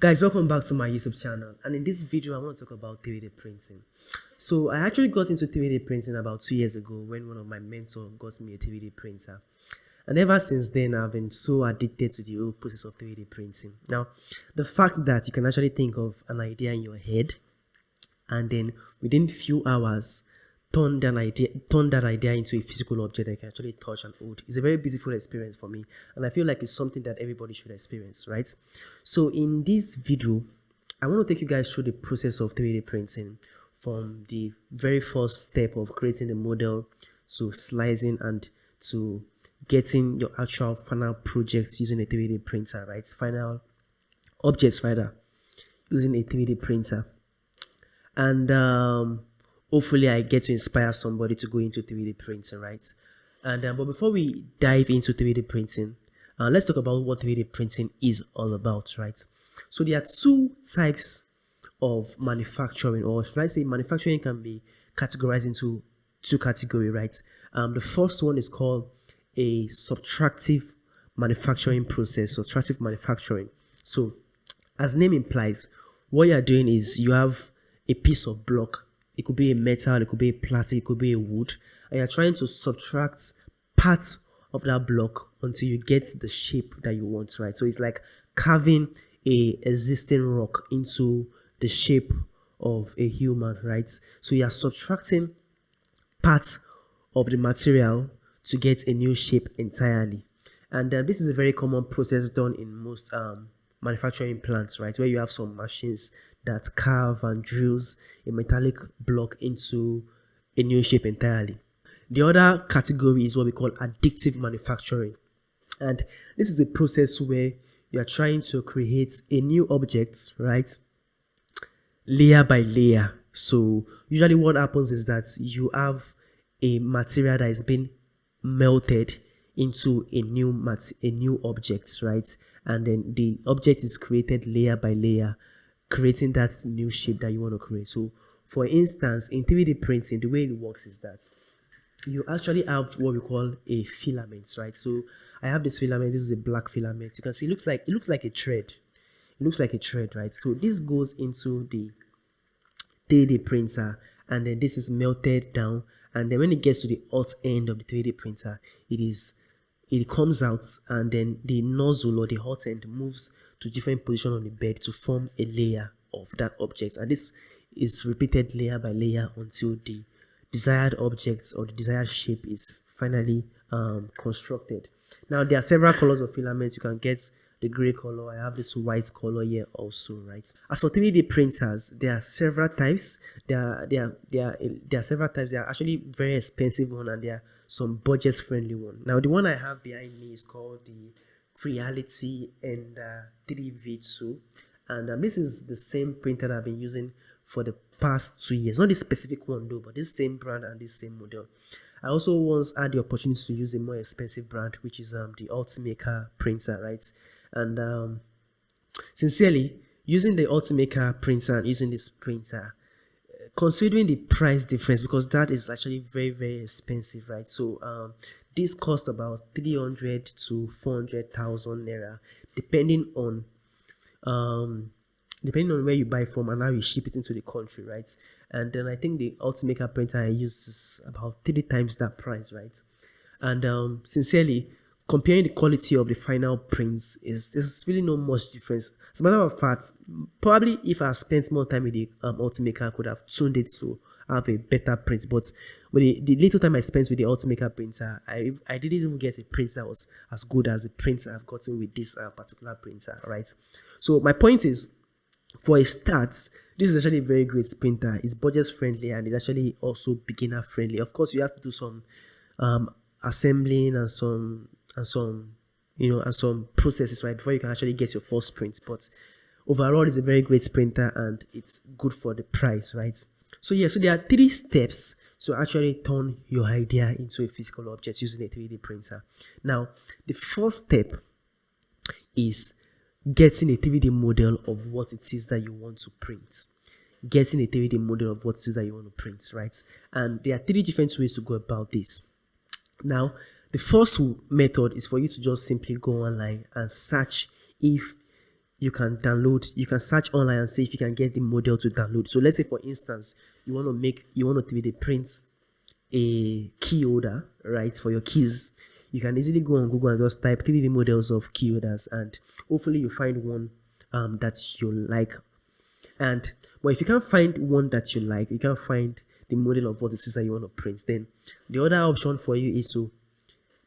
Guys, welcome back to my YouTube channel, and in this video I want to talk about 3D printing. So I actually got into 3D printing about 2 years ago when one of my mentors got me a 3D printer, and ever since then I've been so addicted to the whole process of 3D printing. Now, the fact that you can actually think of an idea in your head and then within few hours turn that idea into a physical object that you can actually touch and hold. It's a very beautiful experience for me, and I feel like it's something that everybody should experience, right? So in this video, I want to take you guys through the process of 3D printing, from the very first step of creating the model to slicing and to getting your actual final projects using a 3D printer, right? Final objects rather, using a 3D printer. And hopefully I get to inspire somebody to go into 3D printing, right? And but before we dive into 3D printing, let's talk about what 3D printing is all about, right? So there are two types of manufacturing, or should I say manufacturing can be categorized into two categories, right? The first one is called a subtractive manufacturing process, subtractive manufacturing. So as name implies, what you are doing is you have a piece of block. It could be a metal, it could be a plastic, it could be a wood, and you're trying to subtract parts of that block until you get the shape that you want, right? So it's like carving a existing rock into the shape of a human, right? So you're subtracting parts of the material to get a new shape entirely. And this is a very common process done in most manufacturing plants, right, where you have some machines that carve and drills a metallic block into a new shape entirely. The other category is what we call additive manufacturing, and this is a process where you are trying to create a new object, right, layer by layer. So usually what happens is that you have a material that is being melted into a new object, right? And then the object is created layer by layer, creating that new shape that you want to create. So for instance, in 3D printing, the way it works is that you actually have what we call a filament, right? So I have this filament. This is a black filament. You can see it looks like a thread. It looks like a thread, right? So this goes into the 3D printer, and then this is melted down, and then when it gets to the hot end of the 3D printer, it comes out, and then the nozzle or the hot end moves to different position on the bed to form a layer of that object, and this is repeated layer by layer until the desired object or the desired shape is finally constructed. Now there are several colors of filaments. You can get the gray color. I have this white color here also, right? As for 3D printers, there are several types. There are several types. They are actually very expensive one, and there are some budget friendly one. Now the one I have behind me is called the Creality and 3V2, and this is the same printer that I've been using for the past 2 years. Not this specific one though, but this same brand and this same model. I also once had the opportunity to use a more expensive brand, which is the Ultimaker printer, right? And sincerely, using the Ultimaker printer and using this printer, considering the price difference, because that is actually very, very expensive, right? So this cost about 300 to 400,000 naira, depending on where you buy from and how you ship it into the country, right? And then I think the Ultimaker printer I use is about 3 times that price, right? And sincerely, comparing the quality of the final prints, there's really no much difference. As a matter of fact, probably if I spent more time with the Ultimaker, I could have tuned it to have a better print. But with the little time I spent with the Ultimaker printer, I didn't even get a print that was as good as the print I've gotten with this particular printer, right? So my point is, for a start, this is actually a very great printer. It's budget friendly and it's actually also beginner friendly. Of course, you have to do some assembling and some processes, right, before you can actually get your first print. But overall, it's a very great printer and it's good for the price, right? So yeah, so there are 3 steps to actually turn your idea into a physical object using a 3D printer. Now, the first step is getting a 3D model of what it is that you want to print. Getting a 3D model of what it is that you want to print, right? And there are 3 different ways to go about this. Now, the first method is for you to just simply go online and search if you can download, you can search online and see if you can get the model to download. So let's say for instance, you want to 3D print a key holder, right, for your keys. You can easily go on Google and just type 3D models of key holders, and hopefully you find one that you like. But if you can't find one that you like, you can't find the model of what it is that you want to print, then the other option for you is to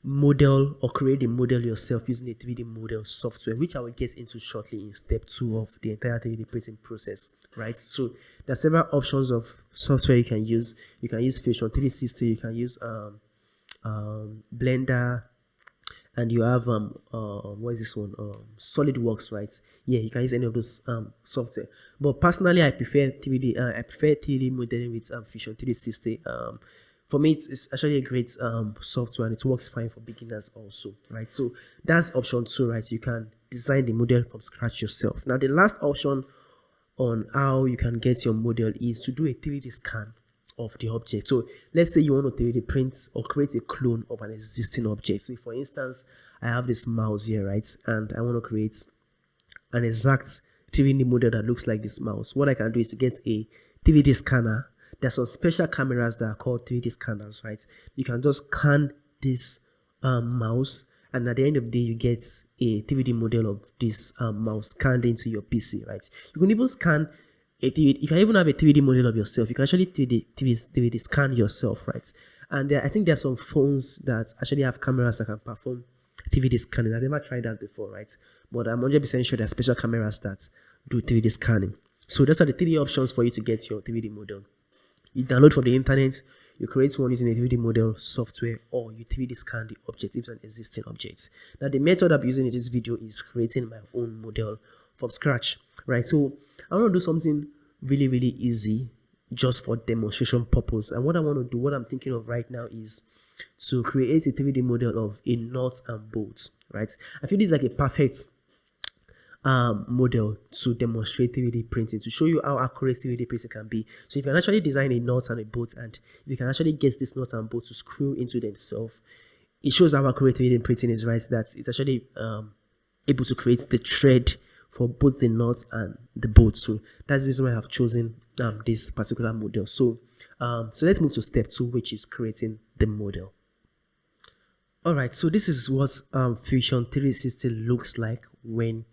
model or create a model yourself using a 3D model software, which I will get into shortly in step 2 of the entire 3D printing process, right? So there are several options of software you can use. You can use Fusion 360, you can use Blender, and you have what is this one, SolidWorks, right? Yeah, you can use any of those software, but personally I prefer 3D modeling with Fusion 360. For me, it's actually a great software, and it works fine for beginners also, right? So that's option 2, right? You can design the model from scratch yourself. Now the last option on how you can get your model is to do a 3D scan of the object. So let's say you want to 3D print or create a clone of an existing object. So for instance, I have this mouse here, right? And I want to create an exact 3D model that looks like this mouse. What I can do is to get a 3D scanner. There's some special cameras that are called 3D scanners, right? You can just scan this mouse, and at the end of the day, you get a 3D model of this mouse scanned into your PC, right? You can even scan you can even have a 3D model of yourself. You can actually 3D scan yourself, right? And I think there are some phones that actually have cameras that can perform 3D scanning. I've never tried that before, right? But I'm 100% sure there are special cameras that do 3D scanning. So those are the 3 options for you to get your 3D model. You download from the internet, you create one using a 3D model software, or you 3D scan the object if it's an existing object. Now the method I'm using in this video is creating my own model from scratch, right? So I want to do something really, really easy just for demonstration purpose. And what I want to do, what I'm thinking of right now is to create a 3D model of a nut and bolt, right? I feel this is like a perfect model to demonstrate 3D printing, to show you how accurate 3D printing can be. So if you can actually design a nut and a bolt, and if you can actually get this nut and bolt to screw into themselves, it shows how accurate 3D printing is, right? That it's actually able to create the thread for both the nut and the bolt. So that's the reason why I have chosen this particular model. So let's move to step 2, which is creating the model. Alright, so this is what Fusion 360 looks like when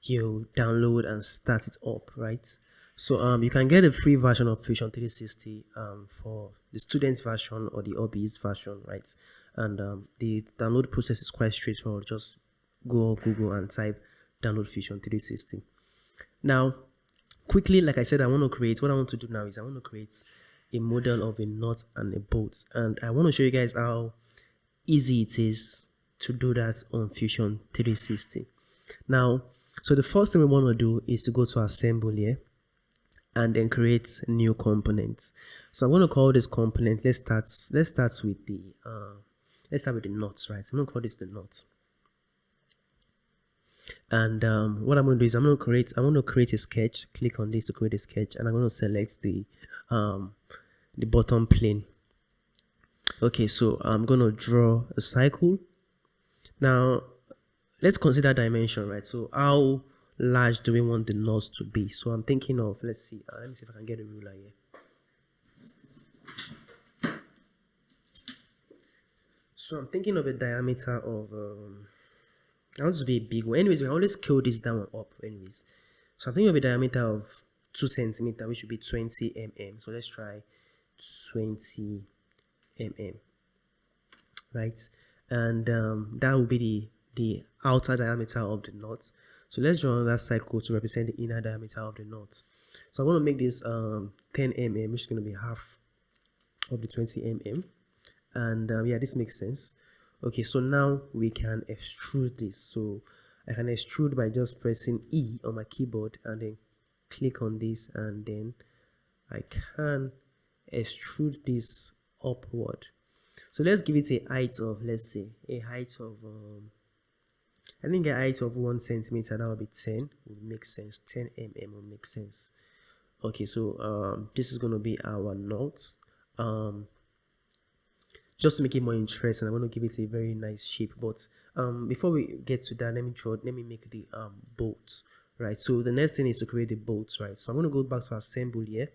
you download and start it up, right? So you can get a free version of Fusion 360 for the students version or the hobbyist version, right? And the download process is quite straightforward. Just go on Google and type download Fusion 360. Now quickly, like I said, what I want to do now is I want to create a model of a nut and a bolt, and I want to show you guys how easy it is to do that on Fusion 360. Now, so the first thing we want to do is to go to assemble here and then create new components. So I'm going to call this component, let's start with the nuts, right? I'm going to call this the nut. And what I'm going to do is I'm going to create a sketch. Click on this to create a sketch, and I'm going to select the bottom plane. Okay, so I'm going to draw a cycle. Now let's consider dimension, right? So how large do we want the nuts to be? So I'm thinking of, let me see if I can get a ruler here. So I'm thinking of a diameter of that wants to be a big one. Anyways, we always scale this down and up anyways. So I'm thinking of a diameter of 2 centimeters, which should be 20 mm. So let's try 20 mm, right? And that will be the outer diameter of the nut. So let's draw another cycle to represent the inner diameter of the nut. So I want to make this 10 mm, which is going to be half of the 20 mm. And yeah, this makes sense. Okay, so now we can extrude this. So I can extrude by just pressing E on my keyboard and then click on this, and then I can extrude this upward. So let's give it a height of, let's say a height of I think a height of 1 centimeter. That would be 10, would make sense. 10 mm would make sense. Okay, so this is going to be our nut. Just to make it more interesting, I want to give it a very nice shape. But before we get to that, let me make the bolt, right? So the next thing is to create the bolts, right? So I'm going to go back to assemble here.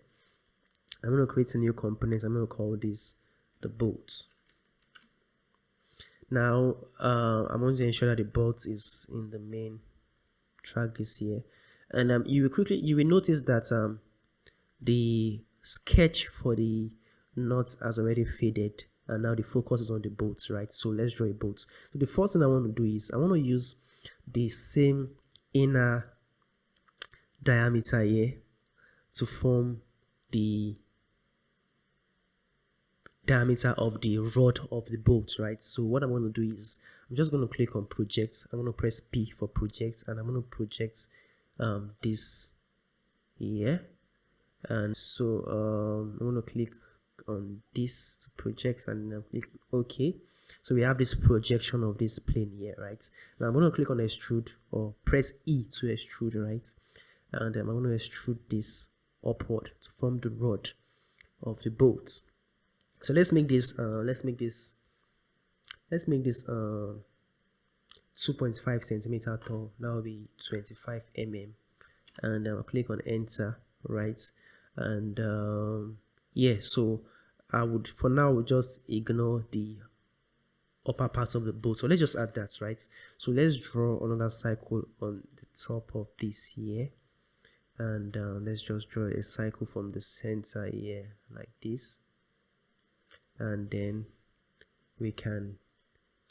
I'm going to create a new component. I'm going to call this the bolts. Now I'm going to ensure that the bolt is in the main. Track this here, and you will notice that the sketch for the nuts has already faded, and now the focus is on the bolts, right? So let's draw a bolt. So the first thing I want to do is I want to use the same inner diameter here to form the diameter of the rod of the bolt, right? So what I'm going to do is I'm just going to click on project. I'm going to press P for project, and I'm going to project this here. And so I'm going to click on this to project, and click OK. So we have this projection of this plane here, right? Now I'm going to click on extrude, or press E to extrude, right? And I'm going to extrude this upward to form the rod of the bolt. So let's make this 2.5 centimeter tall. That will be 25 mm, and I'll click on enter, right? And yeah, so I would for now just ignore the upper part of the boat. So let's just add that, right? So let's draw another cycle on the top of this here, and let's just draw a cycle from the center here like this. And then we can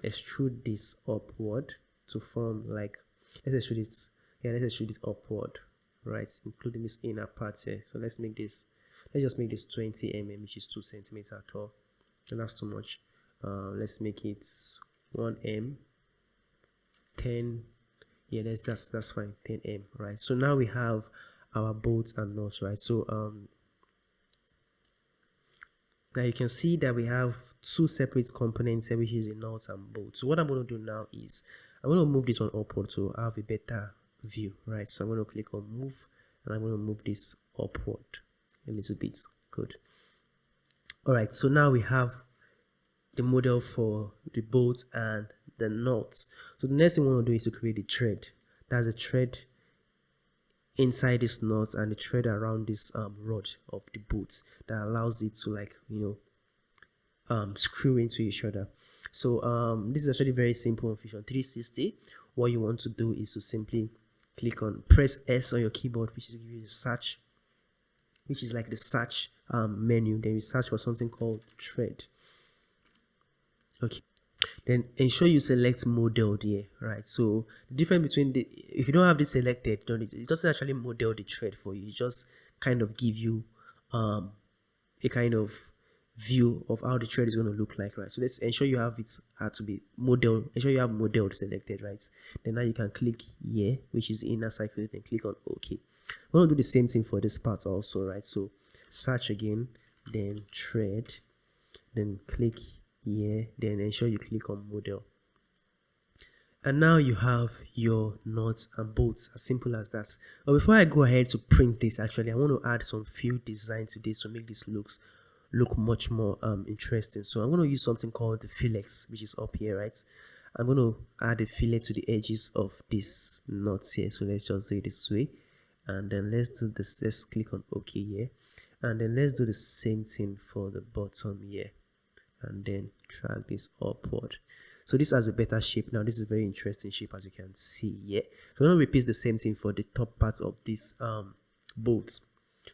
extrude this upward to form like, let's extrude it upward, right, including this inner part here. So let's just make this 20 mm, which is 2 centimeter tall, and that's too much. Let's make it 1 m, 10, yeah, that's fine, 10 m, right? So now we have our bolts and nuts, right? So now you can see that we have two separate components here, which is a nut and bolt. So what I'm going to do now is I'm going to move this one upward to have a better view, right? So I'm going to click on move, and I'm going to move this upward a little bit. Good. All right, so now we have the model for the bolts and the nuts. So the next thing we want to do is to create the thread. That's a thread inside this nut and the thread around this rod of the bolt that allows it to, like, screw into each other. So this is actually very simple on Fusion 360. What you want to do is to simply press S on your keyboard, which is give you the search, which is like the search menu. Then you search for something called thread. Okay, then ensure you select model here, right? So the difference between if you don't have this selected, it doesn't actually model the thread for you. It just kind of give you a kind of view of how the thread is going to look like, right? So let's ensure you have it to be model. Ensure you have model selected, right? Then now you can click here, which is inner cycle, then click on OK. We're going to do the same thing for this part also, right? So search again, then thread, then click here, then ensure you click on model. And now you have your nuts and bolts, as simple as that. But before I go ahead to print this, actually I want to add some few design to this to make this look much more interesting. So I'm going to use something called the fillets, which is up here, right? I'm going to add a fillet to the edges of this nuts here. So let's just do it this way, and then let's do this. Let's click on OK here, and then let's do the same thing for the bottom here, and then drag this upward. So this has a better shape now. This is a very interesting shape, as you can see here. So I'm going to repeat the same thing for the top part of this bolt.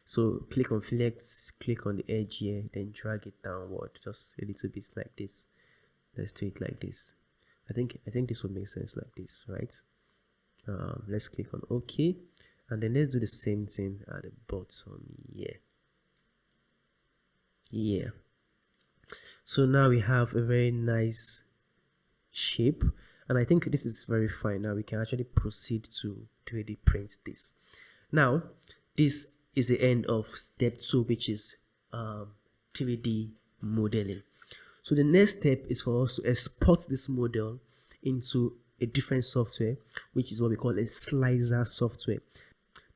So click on fillet, click on the edge here, then drag it downward just a little bit like this. Let's do it like this. I think this would make sense like this, right? Let's click on OK, and then let's do the same thing at the bottom here. Yeah. So now we have a very nice shape, and I think this is very fine. Now we can actually proceed to 3D print this. Now this is the end of step 2, which is 3D modeling. So the next step is for us to export this model into a different software, which is what we call a slicer software.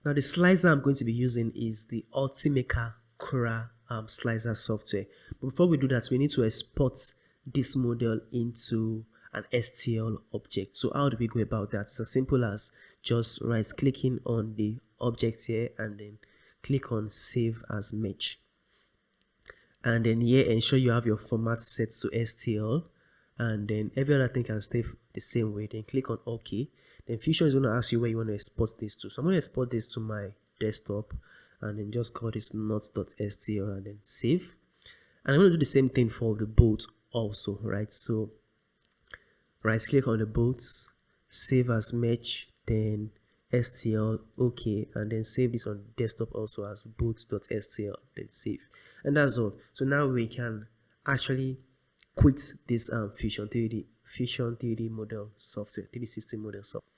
Now the slicer I'm going to be using is the Ultimaker Cura slicer software. But before we do that, we need to export this model into an STL object. So how do we go about that? It's as simple as just right clicking on the object here and then click on save as mesh. And then here ensure you have your format set to STL, and then every other thing can stay the same way. Then click on OK. Then Fusion is going to ask you where you want to export this to. So I'm going to export this to my desktop and then just call this notes.stl and then save. And I'm going to do the same thing for the bolt also, right? So right click on the bolts, save as mesh, then STL, OK, and then save this on desktop also as bolts.stl, then save. And that's all. So now we can actually quit this Fusion 3D model software, 3D system model software.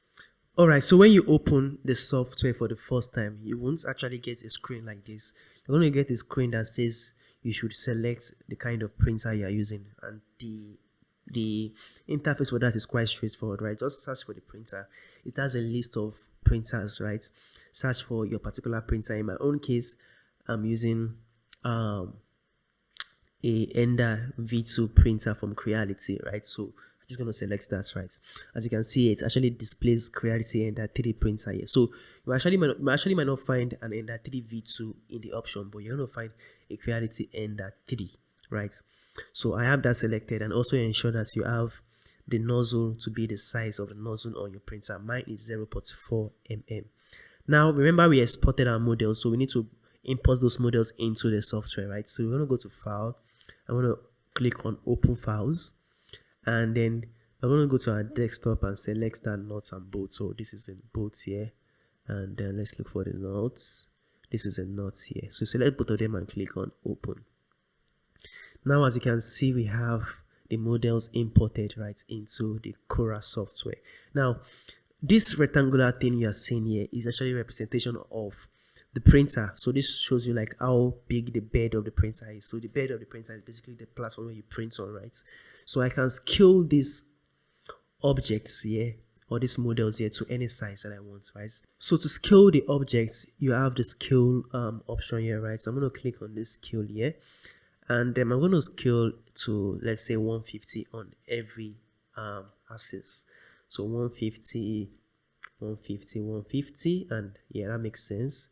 Alright, so when you open the software for the first time, you won't actually get a screen like this. You're going to get a screen that says you should select the kind of printer you are using, and the interface for that is quite straightforward, right? Just search for the printer. It has a list of printers, right? Search for your particular printer. In my own case, I'm using a Ender V2 printer from Creality, right? So I'm just going to select that, right? As you can see, it actually displays Creality Ender 3 printer here. So you actually might not find an Ender 3 V2 in the option, but you're going to find a Creality Ender 3, right? So I have that selected, and also ensure that you have the nozzle to be the size of the nozzle on your printer. Mine is 0.4 mm. Now remember, we exported our models, so we need to import those models into the software, right? So we're going to go to File. I'm going to click on Open Files, and then I'm going to go to our desktop and select that nuts and bolts. So this is a bolt here, and then let's look for the nuts. This is a nuts here. So select both of them and click on Open. Now, as you can see, we have the models imported right into the Cora software. Now, this rectangular thing you are seeing here is actually a representation of the printer. So this shows you like how big the bed of the printer is. So the bed of the printer is basically the platform where you print on, right? So I can scale these objects here, or these models here, to any size that I want, right? So to scale the objects, you have the scale option here, right? So I'm going to click on this scale here, and then I'm going to scale to, let's say, 150 on every axis. So 150, 150, 150, and yeah, that makes sense.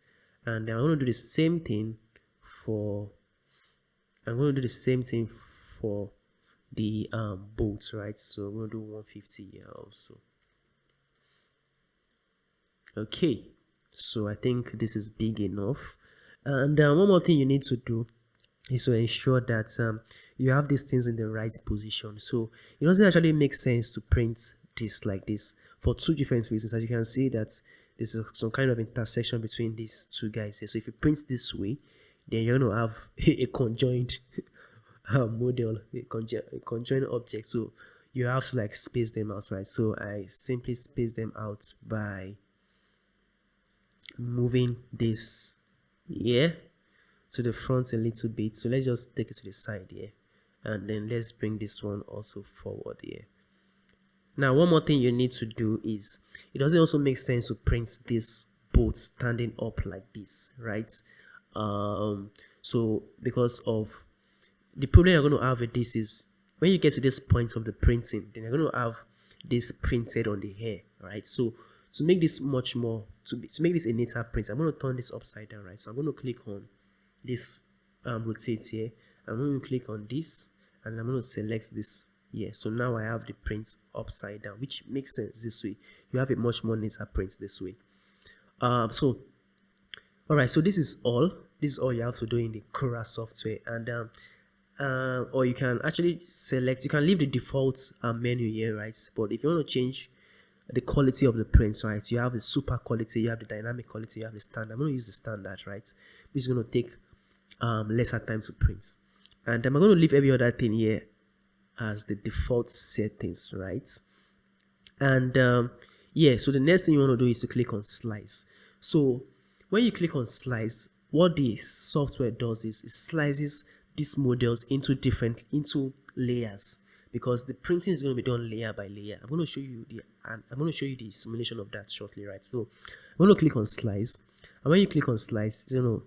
And then I'm going to do the same thing for the bolts, right? So I'm going to do 150 here also. Okay, so I think this is big enough. And one more thing you need to do is to ensure that you have these things in the right position. So it doesn't actually make sense to print this like this for two different reasons. As you can see, that there's some kind of intersection between these two guys here. So if you print this way, then you're going to have a conjoined model, a conjoined object. So you have to like space them out, right? So I simply space them out by moving this here to the front a little bit. So let's just take it to the side here, and then let's bring this one also forward here. Now, one more thing you need to do is, it doesn't also make sense to print this bolt standing up like this, right? So because of the problem you're going to have with this is, when you get to this point of the printing, then you're going to have this printed on the hair, right? So to make this much more, to make this a neater print, I'm going to turn this upside down, right? So I'm going to click on this rotate here. I'm going to click on this, and I'm going to select this. Yeah, so now I have the print upside down, which makes sense this way. You have a much more neater print this way. So alright, so this is all you have to do in the Cora software. And or you can actually select, you can leave the default menu here, right? But if you want to change the quality of the print, right, you have the super quality, you have the dynamic quality, you have the standard. I'm going to use the standard, right? This is going to take lesser time to print. And I'm going to leave every other thing here as the default settings, right? And yeah, so the next thing you want to do is to click on slice. So when you click on slice, what the software does is it slices these models into layers, because the printing is going to be done layer by layer. I'm going to show you the simulation of that shortly, right? So I'm going to click on slice, and when you click on slice, it's going to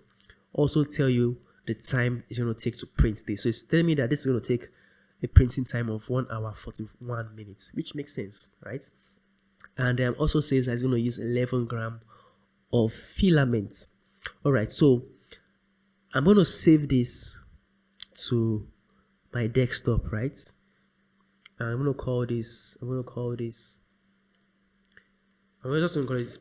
also tell you the time it's going to take to print this. So it's telling me that this is going to take a printing time of 1 hour 41 minutes, which makes sense, right? And also says that it's going to use 11 gram of filament. All right, so I'm going to save this to my desktop, right? I'm going to call this I'm just going to call it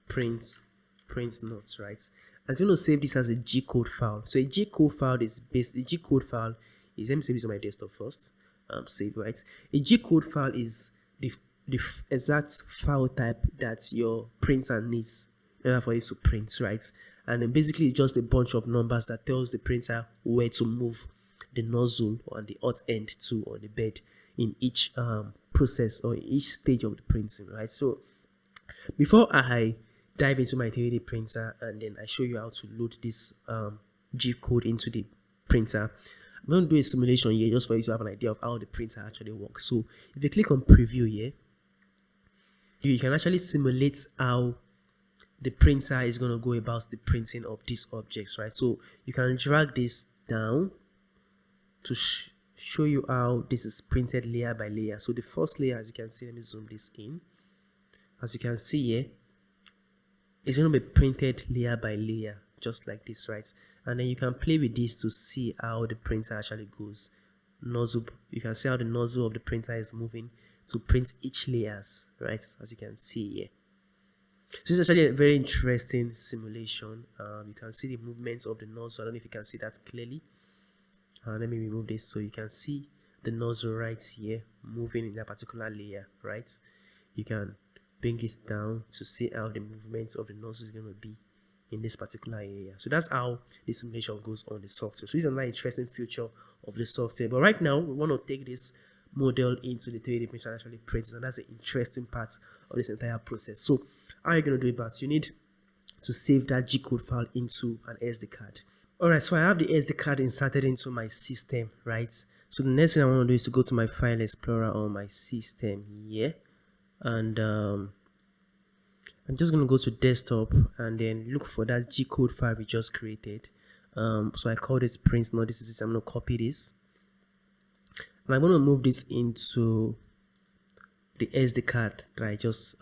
print notes, right? I'm going to save this as a G-code file. So a G-code file is let me save this on my desktop first. Save, right? A G-code file is the exact file type that your printer needs in order for you to print, right? And then basically it's just a bunch of numbers that tells the printer where to move the nozzle on the hot end to on the bed in each process or each stage of the printing, right? So before I dive into my 3D printer and then I show you how to load this G code into the printer, I'm going to do a simulation here just for you to have an idea of how the printer actually works. So if you click on preview here, you can actually simulate how the printer is going to go about the printing of these objects, right? So you can drag this down to show you how this is printed layer by layer. So the first layer, as you can see, let me zoom this in. As you can see here, it's going to be printed layer by layer, just like this, right? And then you can play with this to see how the printer actually goes. Nozzle, you can see how the nozzle of the printer is moving to print each layers, right? As you can see here. So it's actually a very interesting simulation. You can see the movements of the nozzle. I don't know if you can see that clearly. Let me remove this so you can see the nozzle right here moving in that particular layer, right? You can bring this down to see how the movements of the nozzle is going to be in this particular area. So that's how the simulation goes on the software. So this is another interesting feature of the software. But right now, we want to take this model into the 3D printer and actually print it, and that's the interesting part of this entire process. So how are you going to do it? But you need to save that G-code file into an SD card. Alright, so I have the SD card inserted into my system, right? So the next thing I want to do is to go to my file explorer on my system here, and I'm just going to go to desktop and then look for that G-code file we just created. So I call this print note. This is I'm going to copy this, and I'm going to move this into the SD card that I just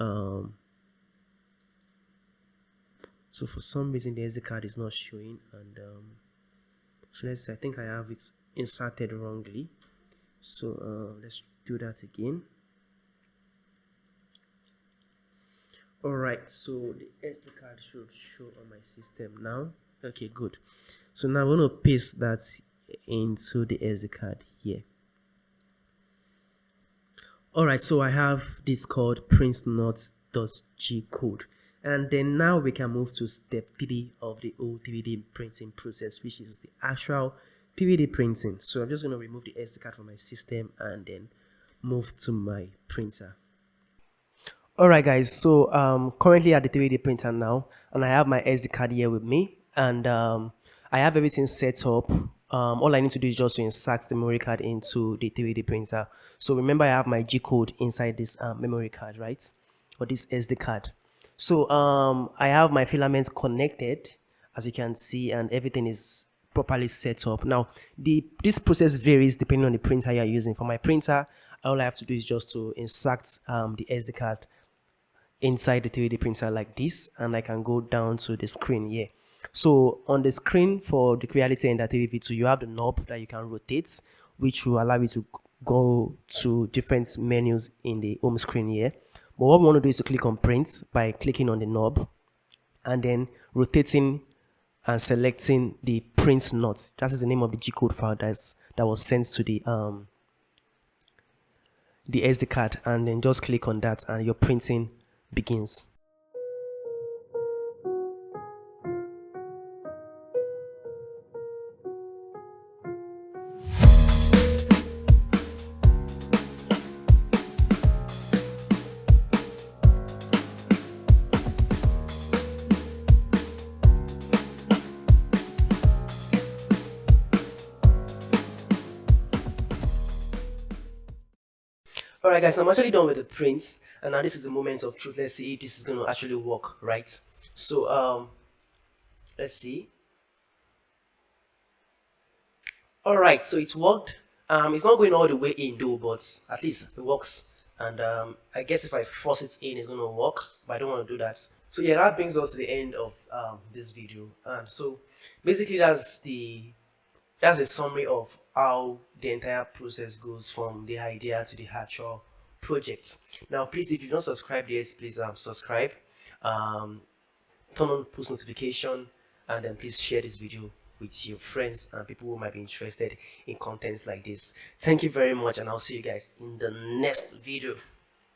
so for some reason the SD card is not showing, and so let's say I think I have it inserted wrongly. So let's do that again. Alright, so the SD card should show on my system now. Okay, good. So now I'm going to paste that into the SD card here. Alright, so I have this called printnote.g code. And then now we can move to step 3 of the whole 3D printing process, which is the actual 3D printing. So I'm just going to remove the SD card from my system and then move to my printer. Alright guys, so currently at the 3D printer now, and I have my SD card here with me, and I have everything set up. All I need to do is just to insert the memory card into the 3D printer. So remember, I have my G code inside this memory card, right? Or this SD card. So I have my filaments connected, as you can see, and everything is properly set up. Now, this process varies depending on the printer you're using. For my printer, all I have to do is just to insert the SD card inside the 3D printer like this, and I can go down to the screen here. So on the screen for the Creality Ender 3D V2, you have the knob that you can rotate, which will allow you to go to different menus in the home screen here. But what we want to do is to click on print by clicking on the knob and then rotating and selecting the print note. That is the name of the G-code file that was sent to the SD card, and then just click on that and your printing begins. Alright guys, I'm actually done with the prints, and now this is the moment of truth. Let's see if this is going to actually work, right? So let's see. Alright, so it's worked, It's not going all the way in though, but at least it works. And I guess if I force it in, it's going to work, but I don't want to do that. So yeah, that brings us to the end of this video. And so basically that's a summary of how the entire process goes from the idea to the actual project. Now please, if you've not subscribed yet, please subscribe, turn on post notification, and then please share this video with your friends and people who might be interested in contents like this. Thank you very much, and I'll see you guys in the next video.